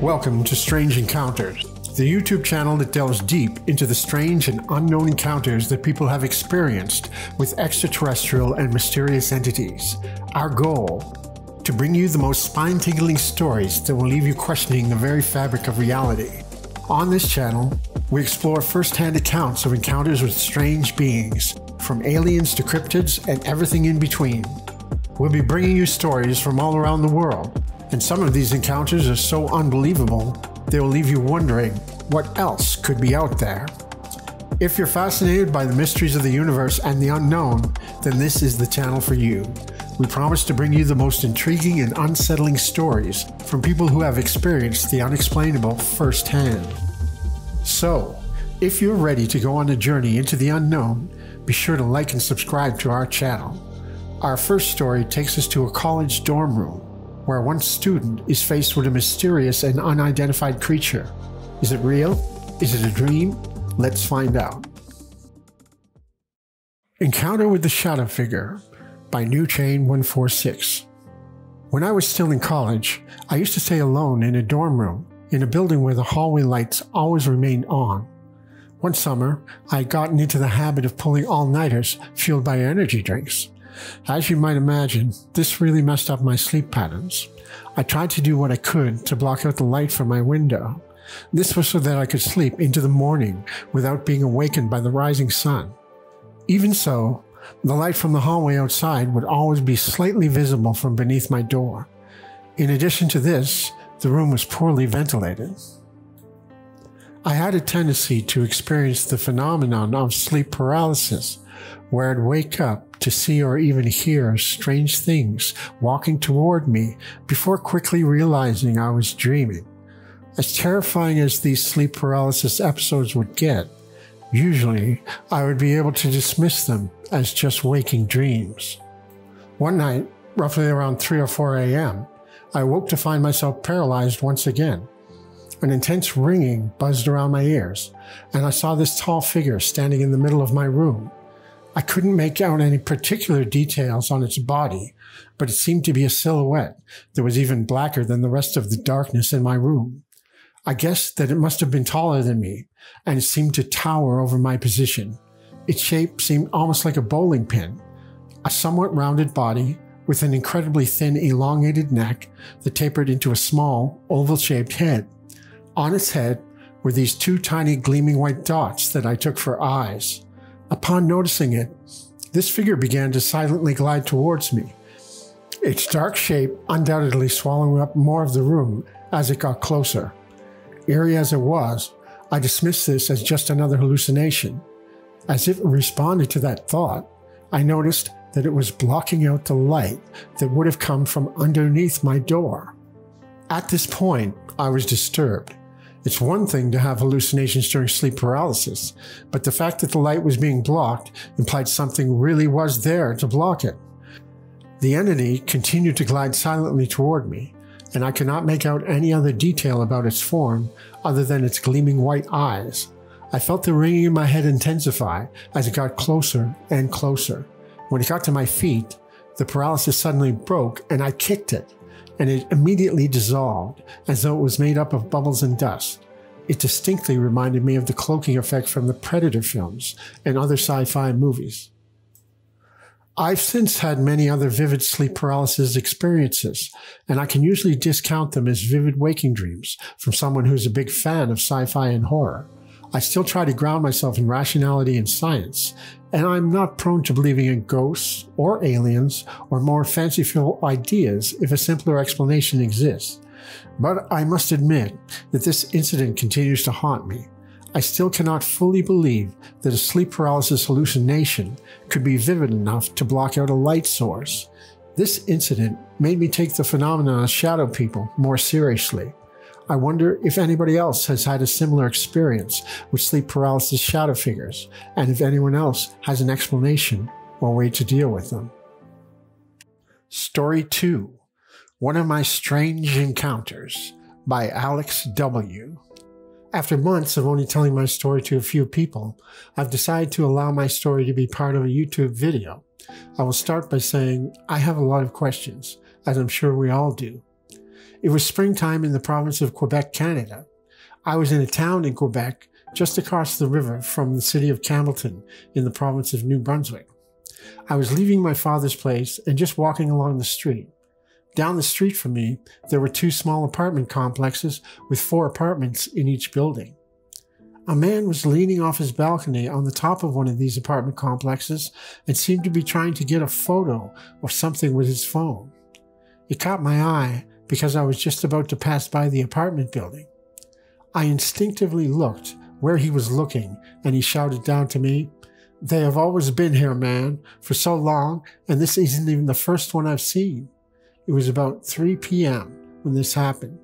Welcome to Strange Encounters, the YouTube channel that delves deep into the strange and unknown encounters that people have experienced with extraterrestrial and mysterious entities. Our goal: to bring you the most spine-tingling stories that will leave you questioning the very fabric of reality. On this channel, we explore first-hand accounts of encounters with strange beings, from aliens to cryptids and everything in between. We'll be bringing you stories from all around the world, and some of these encounters are so unbelievable, they will leave you wondering what else could be out there. If you're fascinated by the mysteries of the universe and the unknown, then this is the channel for you. We promise to bring you the most intriguing and unsettling stories from people who have experienced the unexplainable firsthand. So, if you're ready to go on a journey into the unknown, be sure to like and subscribe to our channel. Our first story takes us to a college dorm room, where one student is faced with a mysterious and unidentified creature. Is it real? Is it a dream? Let's find out. Encounter with the Shadow Figure by NewChain146. When I was still in college, I used to stay alone in a dorm room in a building where the hallway lights always remained on. One summer, I had gotten into the habit of pulling all-nighters fueled by energy drinks. As you might imagine, this really messed up my sleep patterns. I tried to do what I could to block out the light from my window. This was so that I could sleep into the morning without being awakened by the rising sun. Even so, the light from the hallway outside would always be slightly visible from beneath my door. In addition to this, the room was poorly ventilated. I had a tendency to experience the phenomenon of sleep paralysis, where I'd wake up to see or even hear strange things walking toward me before quickly realizing I was dreaming. As terrifying as these sleep paralysis episodes would get, usually I would be able to dismiss them as just waking dreams. One night, roughly around 3 or 4 a.m., I woke to find myself paralyzed once again. An intense ringing buzzed around my ears, and I saw this tall figure standing in the middle of my room. I couldn't make out any particular details on its body, but it seemed to be a silhouette that was even blacker than the rest of the darkness in my room. I guessed that it must have been taller than me, and it seemed to tower over my position. Its shape seemed almost like a bowling pin, a somewhat rounded body with an incredibly thin, elongated neck that tapered into a small, oval-shaped head. On its head were these two tiny gleaming white dots that I took for eyes. Upon noticing it, this figure began to silently glide towards me, its dark shape undoubtedly swallowing up more of the room as it got closer. Eerie as it was, I dismissed this as just another hallucination. As if it responded to that thought, I noticed that it was blocking out the light that would have come from underneath my door. At this point, I was disturbed. It's one thing to have hallucinations during sleep paralysis, but the fact that the light was being blocked implied something really was there to block it. The entity continued to glide silently toward me, and I could not make out any other detail about its form other than its gleaming white eyes. I felt the ringing in my head intensify as it got closer and closer. When it got to my feet, the paralysis suddenly broke and I kicked it, and it immediately dissolved, as though it was made up of bubbles and dust. It distinctly reminded me of the cloaking effect from the Predator films and other sci-fi movies. I've since had many other vivid sleep paralysis experiences, and I can usually discount them as vivid waking dreams from someone who's a big fan of sci-fi and horror. I still try to ground myself in rationality and science, and I'm not prone to believing in ghosts or aliens or more fanciful ideas if a simpler explanation exists. But I must admit that this incident continues to haunt me. I still cannot fully believe that a sleep paralysis hallucination could be vivid enough to block out a light source. This incident made me take the phenomenon of shadow people more seriously. I wonder if anybody else has had a similar experience with sleep paralysis shadow figures, and if anyone else has an explanation or way to deal with them. Story 2: One of My Strange Encounters by Alex W. After months of only telling my story to a few people, I've decided to allow my story to be part of a YouTube video. I will start by saying I have a lot of questions, as I'm sure we all do. It was springtime in the province of Quebec, Canada. I was in a town in Quebec just across the river from the city of Campbellton in the province of New Brunswick. I was leaving my father's place and just walking along the street. Down the street from me, there were 2 small apartment complexes with 4 apartments in each building. A man was leaning off his balcony on the top of one of these apartment complexes and seemed to be trying to get a photo or something with his phone. It caught my eye because I was just about to pass by the apartment building. I instinctively looked where he was looking, and he shouted down to me, "They have always been here, man, for so long, and this isn't even the first one I've seen." It was about 3 p.m. when this happened.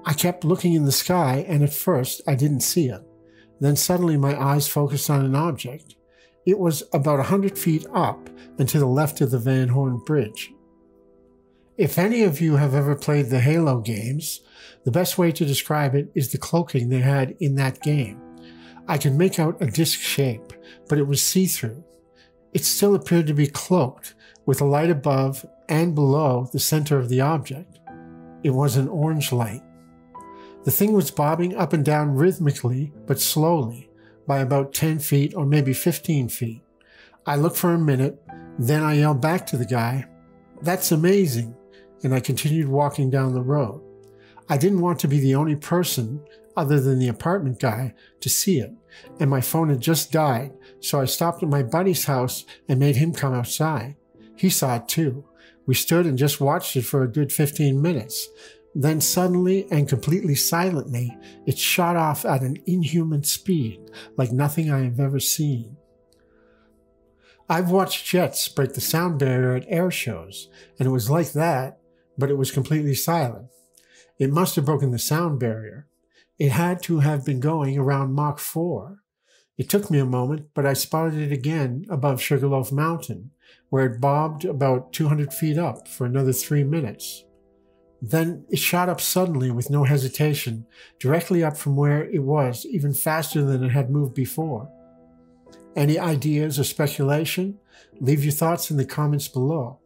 I kept looking in the sky, and at first I didn't see it. Then suddenly my eyes focused on an object. It was about 100 feet up and to the left of the Van Horn Bridge. If any of you have ever played the Halo games, the best way to describe it is the cloaking they had in that game. I could make out a disc shape, but it was see-through. It still appeared to be cloaked, with a light above and below the center of the object. It was an orange light. The thing was bobbing up and down rhythmically, but slowly, by about 10 feet or maybe 15 feet. I looked for a minute, then I yelled back to the guy, "That's amazing," and I continued walking down the road. I didn't want to be the only person, other than the apartment guy, to see it, and my phone had just died, so I stopped at my buddy's house and made him come outside. He saw it too. We stood and just watched it for a good 15 minutes. Then suddenly and completely silently, it shot off at an inhuman speed, like nothing I have ever seen. I've watched jets break the sound barrier at air shows, and it was like that, but it was completely silent. It must have broken the sound barrier. It had to have been going around Mach 4. It took me a moment, but I spotted it again above Sugarloaf Mountain, where it bobbed about 200 feet up for another 3 minutes. Then it shot up suddenly with no hesitation, directly up from where it was, even faster than it had moved before. Any ideas or speculation? Leave your thoughts in the comments below.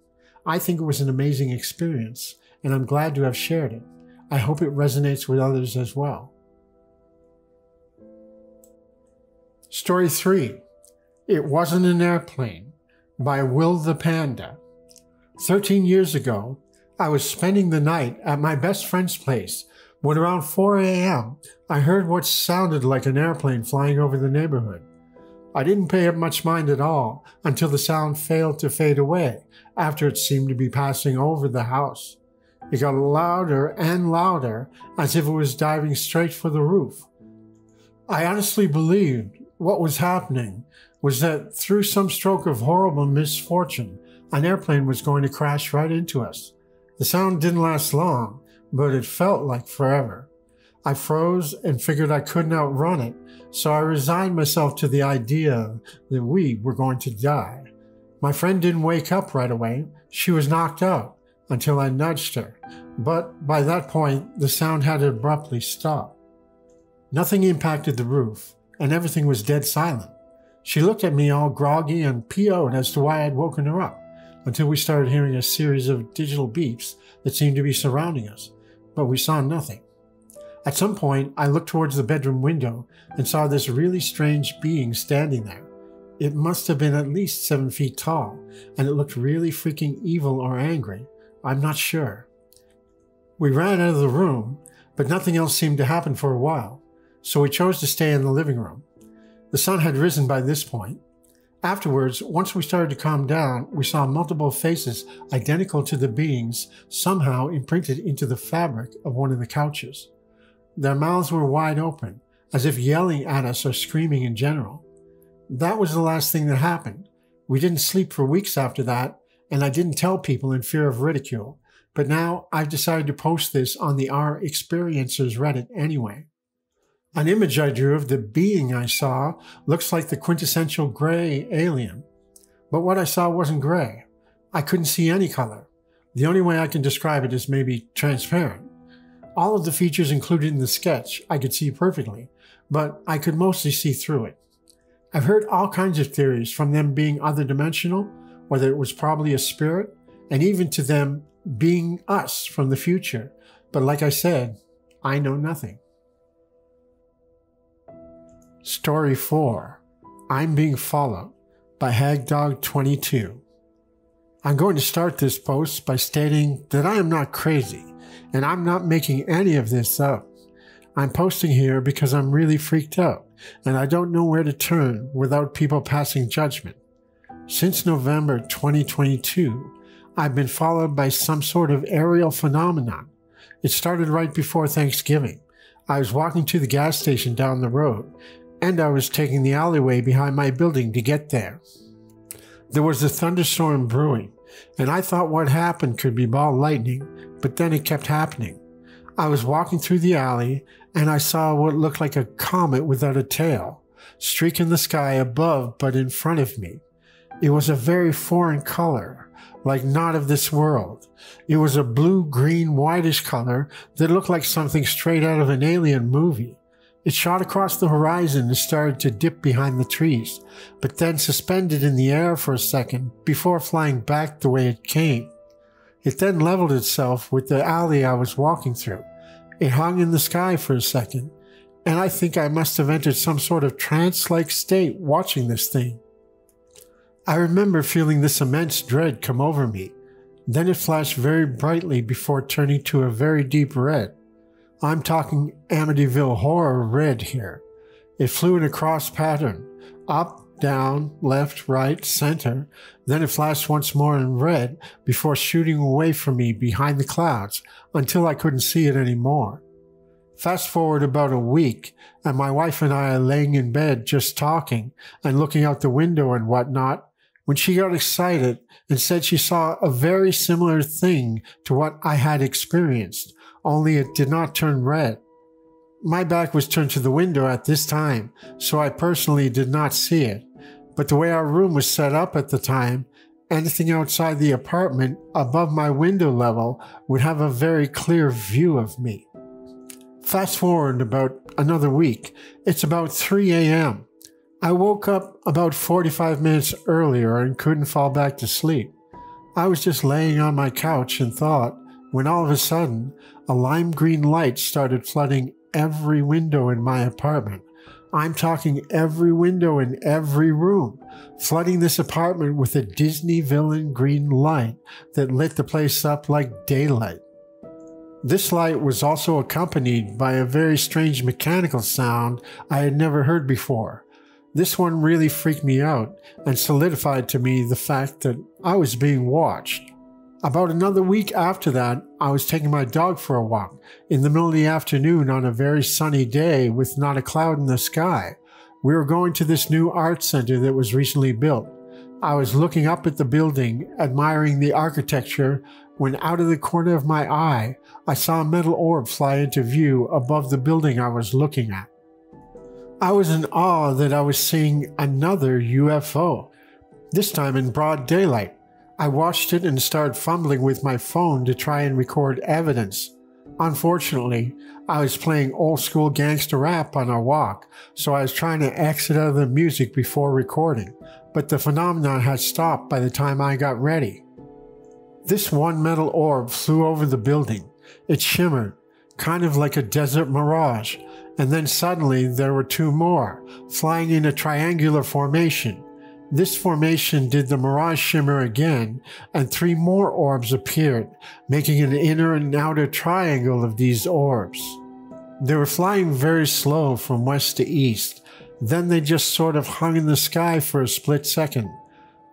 I think it was an amazing experience, and I'm glad to have shared it. I hope it resonates with others as well. Story 3. It Wasn't an Airplane by Will the Panda. 13 years ago, I was spending the night at my best friend's place when around 4 a.m. I heard what sounded like an airplane flying over the neighborhood. I didn't pay it much mind at all until the sound failed to fade away after it seemed to be passing over the house. It got louder and louder as if it was diving straight for the roof. I honestly believed what was happening was that through some stroke of horrible misfortune, an airplane was going to crash right into us. The sound didn't last long, but it felt like forever. I froze and figured I couldn't outrun it, so I resigned myself to the idea that we were going to die. My friend didn't wake up right away. She was knocked out until I nudged her, but by that point, the sound had abruptly stopped. Nothing impacted the roof, and everything was dead silent. She looked at me all groggy and PO'd as to why I'd woken her up, until we started hearing a series of digital beeps that seemed to be surrounding us, but we saw nothing. At some point, I looked towards the bedroom window and saw this really strange being standing there. It must have been at least 7 feet tall, and it looked really freaking evil or angry. I'm not sure. We ran out of the room, but nothing else seemed to happen for a while, so we chose to stay in the living room. The sun had risen by this point. Afterwards, once we started to calm down, we saw multiple faces identical to the beings somehow imprinted into the fabric of one of the couches. Their mouths were wide open, as if yelling at us or screaming in general. That was the last thing that happened. We didn't sleep for weeks after that, and I didn't tell people in fear of ridicule, but now I've decided to post this on the Our Experiencers Reddit anyway. An image I drew of the being I saw looks like the quintessential gray alien. But what I saw wasn't gray. I couldn't see any color. The only way I can describe it is maybe transparent. All of the features included in the sketch I could see perfectly, but I could mostly see through it. I've heard all kinds of theories, from them being other dimensional, whether it was probably a spirit, and even to them being us from the future, But like I said, I know nothing. Story 4. I'm Being Followed by Hagdog22. I'm going to start this post by stating that I am not crazy, and I'm not making any of this up. I'm posting here because I'm really freaked out, and I don't know where to turn without people passing judgment. Since November 2022, I've been followed by some sort of aerial phenomenon. It started right before Thanksgiving. I was walking to the gas station down the road, and I was taking the alleyway behind my building to get there. There was a thunderstorm brewing, and I thought what happened could be ball lightning, but then it kept happening. I was walking through the alley, and I saw what looked like a comet without a tail, streaking the sky above but in front of me. It was a very foreign color, like not of this world. It was a blue-green whitish color that looked like something straight out of an alien movie. It shot across the horizon and started to dip behind the trees, but then suspended in the air for a second before flying back the way it came. It then leveled itself with the alley I was walking through. It hung in the sky for a second, and I think I must have entered some sort of trance-like state watching this thing. I remember feeling this immense dread come over me. Then it flashed very brightly before turning to a very deep red. I'm talking Amityville Horror red here. It flew in a cross pattern, up, down, left, right, center. Then it flashed once more in red before shooting away from me behind the clouds until I couldn't see it anymore. Fast forward about a week, and my wife and I are laying in bed just talking and looking out the window and whatnot, when she got excited and said she saw a very similar thing to what I had experienced, only it did not turn red. My back was turned to the window at this time, so I personally did not see it. But the way our room was set up at the time, anything outside the apartment above my window level would have a very clear view of me. Fast forward about another week. It's about 3 a.m. I woke up about 45 minutes earlier and couldn't fall back to sleep. I was just laying on my couch and thought, when all of a sudden, a lime green light started flooding every window in my apartment. I'm talking every window in every room, flooding this apartment with a Disney villain green light that lit the place up like daylight. This light was also accompanied by a very strange mechanical sound I had never heard before. This one really freaked me out and solidified to me the fact that I was being watched. About another week after that, I was taking my dog for a walk in the middle of the afternoon on a very sunny day with not a cloud in the sky. We were going to this new art center that was recently built. I was looking up at the building, admiring the architecture, when out of the corner of my eye, I saw a metal orb fly into view above the building I was looking at. I was in awe that I was seeing another UFO, this time in broad daylight. I watched it and started fumbling with my phone to try and record evidence. Unfortunately, I was playing old school gangster rap on our walk, so I was trying to exit out of the music before recording, but the phenomenon had stopped by the time I got ready. This one metal orb flew over the building. It shimmered, kind of like a desert mirage, and then suddenly there were two more, flying in a triangular formation. This formation did the mirage shimmer again, and three more orbs appeared, making an inner and outer triangle of these orbs. They were flying very slow from west to east. Then they just sort of hung in the sky for a split second.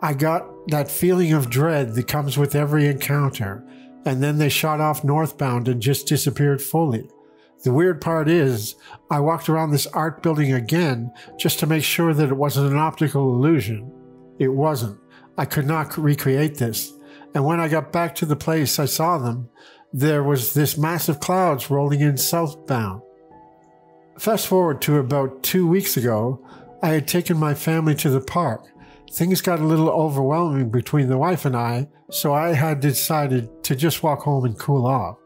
I got that feeling of dread that comes with every encounter, and then they shot off northbound and just disappeared fully. The weird part is, I walked around this art building again just to make sure that it wasn't an optical illusion. It wasn't. I could not recreate this. And when I got back to the place I saw them, there was this massive clouds rolling in southbound. Fast forward to about 2 weeks ago, I had taken my family to the park. Things got a little overwhelming between the wife and I, so I had decided to just walk home and cool off.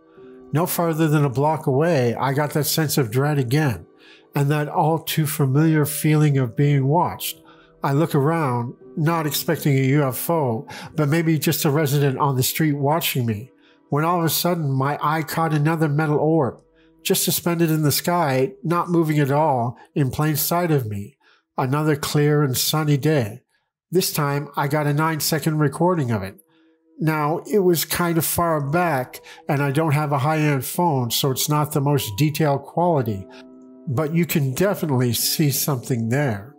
No farther than a block away, I got that sense of dread again, and that all too familiar feeling of being watched. I look around, not expecting a UFO, but maybe just a resident on the street watching me, when all of a sudden my eye caught another metal orb, just suspended in the sky, not moving at all, in plain sight of me. Another clear and sunny day. This time I got a 9-second recording of it. Now, it was kind of far back, and I don't have a high-end phone, so it's not the most detailed quality, but you can definitely see something there.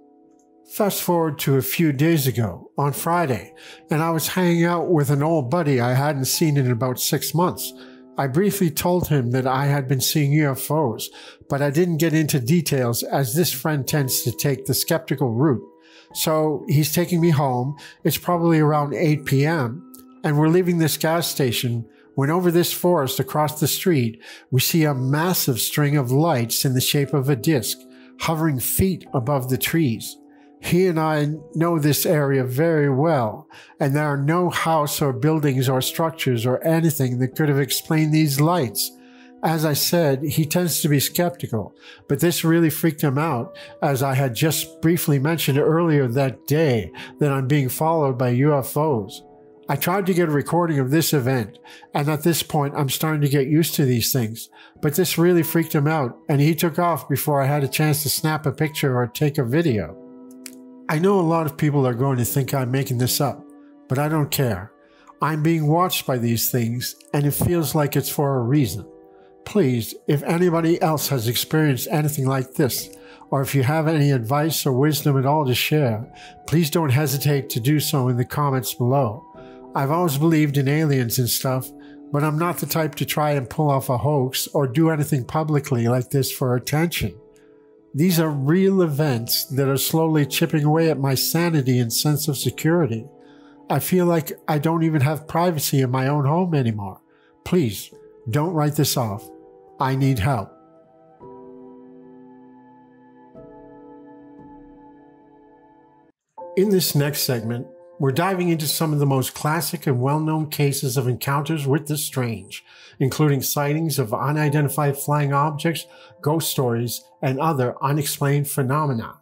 Fast forward to a few days ago, on Friday, and I was hanging out with an old buddy I hadn't seen in about 6 months. I briefly told him that I had been seeing UFOs, but I didn't get into details as this friend tends to take the skeptical route. So he's taking me home. It's probably around 8 p.m., and we're leaving this gas station when over this forest across the street, we see a massive string of lights in the shape of a disc, hovering feet above the trees. He and I know this area very well, and there are no house or buildings or structures or anything that could have explained these lights. As I said, he tends to be skeptical, but this really freaked him out, as I had just briefly mentioned earlier that day that I'm being followed by UFOs. I tried to get a recording of this event, and at this point I'm starting to get used to these things, but this really freaked him out, and he took off before I had a chance to snap a picture or take a video. I know a lot of people are going to think I'm making this up, but I don't care. I'm being watched by these things, and it feels like it's for a reason. Please, if anybody else has experienced anything like this, or if you have any advice or wisdom at all to share, please don't hesitate to do so in the comments below. I've always believed in aliens and stuff, but I'm not the type to try and pull off a hoax or do anything publicly like this for attention. These are real events that are slowly chipping away at my sanity and sense of security. I feel like I don't even have privacy in my own home anymore. Please, don't write this off. I need help. In this next segment, we're diving into some of the most classic and well-known cases of encounters with the strange, including sightings of unidentified flying objects, ghost stories, and other unexplained phenomena.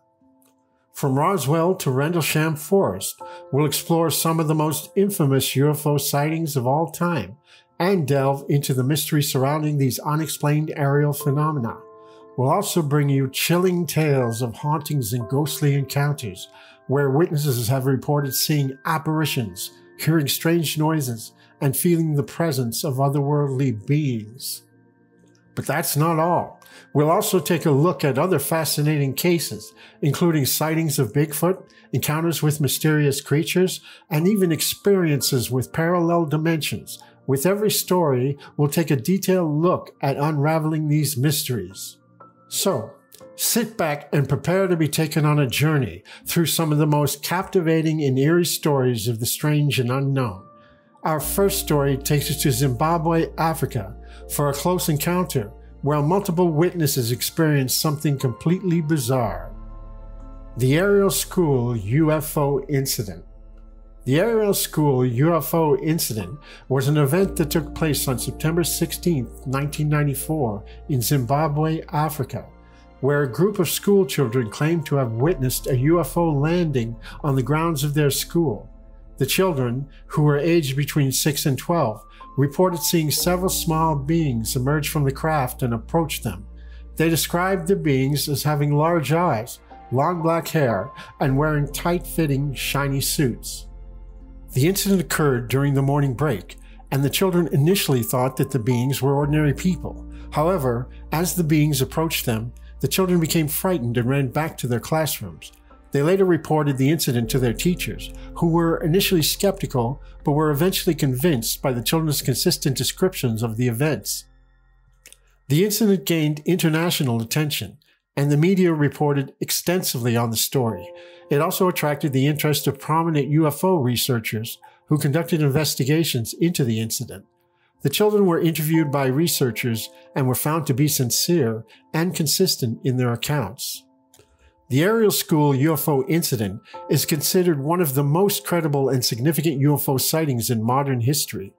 From Roswell to Rendlesham Forest, we'll explore some of the most infamous UFO sightings of all time and delve into the mystery surrounding these unexplained aerial phenomena. We'll also bring you chilling tales of hauntings and ghostly encounters, where witnesses have reported seeing apparitions, hearing strange noises, and feeling the presence of otherworldly beings. But that's not all. We'll also take a look at other fascinating cases, including sightings of Bigfoot, encounters with mysterious creatures, and even experiences with parallel dimensions. With every story, we'll take a detailed look at unraveling these mysteries. So, sit back and prepare to be taken on a journey through some of the most captivating and eerie stories of the strange and unknown. Our first story takes us to Zimbabwe, Africa, for a close encounter where multiple witnesses experienced something completely bizarre. The Ariel School UFO Incident. The Ariel School UFO Incident was an event that took place on September 16, 1994 in Zimbabwe, Africa, where a group of school children claimed to have witnessed a UFO landing on the grounds of their school. The children, who were aged between 6 and 12, reported seeing several small beings emerge from the craft and approach them. They described the beings as having large eyes, long black hair, and wearing tight-fitting, shiny suits. The incident occurred during the morning break, and the children initially thought that the beings were ordinary people. However, as the beings approached them, the children became frightened and ran back to their classrooms. They later reported the incident to their teachers, who were initially skeptical, but were eventually convinced by the children's consistent descriptions of the events. The incident gained international attention, and the media reported extensively on the story. It also attracted the interest of prominent UFO researchers who conducted investigations into the incident. The children were interviewed by researchers and were found to be sincere and consistent in their accounts. The Ariel School UFO incident is considered one of the most credible and significant UFO sightings in modern history.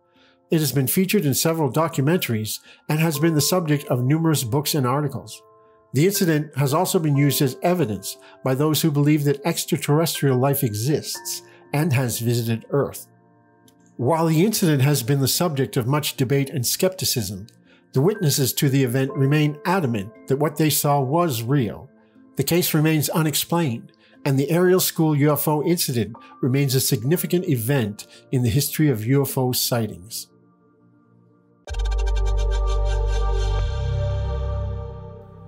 It has been featured in several documentaries and has been the subject of numerous books and articles. The incident has also been used as evidence by those who believe that extraterrestrial life exists and has visited Earth. While the incident has been the subject of much debate and skepticism, the witnesses to the event remain adamant that what they saw was real. The case remains unexplained, and the Ariel School UFO incident remains a significant event in the history of UFO sightings.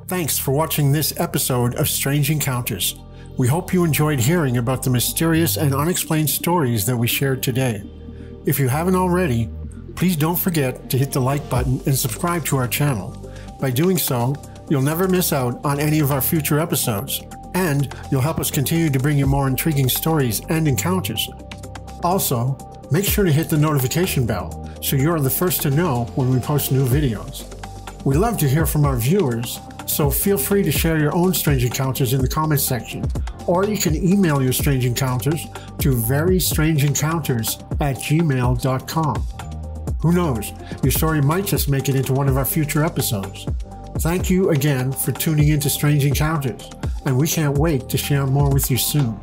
Thanks for watching this episode of Strange Encounters. We hope you enjoyed hearing about the mysterious and unexplained stories that we shared today. If you haven't already, please don't forget to hit the like button and subscribe to our channel. By doing so, you'll never miss out on any of our future episodes, and you'll help us continue to bring you more intriguing stories and encounters. Also, make sure to hit the notification bell so you're the first to know when we post new videos. We love to hear from our viewers, so feel free to share your own strange encounters in the comments section, or you can email your strange encounters to verystrangeencounters@gmail.com. Who knows, your story might just make it into one of our future episodes. Thank you again for tuning into Strange Encounters, and we can't wait to share more with you soon.